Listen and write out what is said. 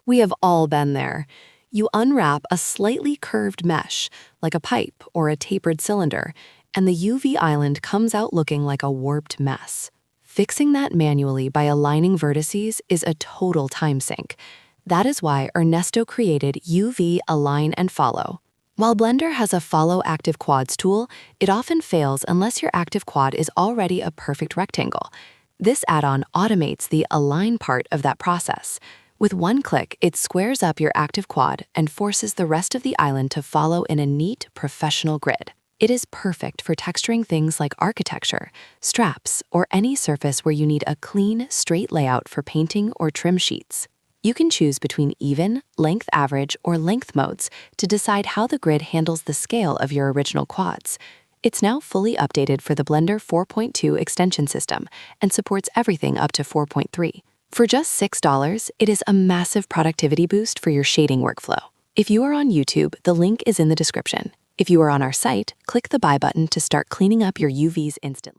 We have all been there. You unwrap a slightly curved mesh, like a pipe or a tapered cylinder, and the UV island comes out looking like a warped mess. Fixing that manually by aligning vertices is a total time sink. That is why Ernesto created UV Align and Follow. While Blender has a Follow Active Quads tool, it often fails unless your active quad is already a perfect rectangle. This add-on automates the align part of that process. With one click, it squares up your active quad and forces the rest of the island to follow in a neat, professional grid. It is perfect for texturing things like architecture, straps, or any surface where you need a clean, straight layout for painting or trim sheets. You can choose between even, length average, or length modes to decide how the grid handles the scale of your original quads. It's now fully updated for the Blender 4.2 extension system and supports everything up to 4.3. For just $6, it is a massive productivity boost for your shading workflow. If you are on YouTube, the link is in the description. If you are on our site, click the buy button to start cleaning up your UVs instantly.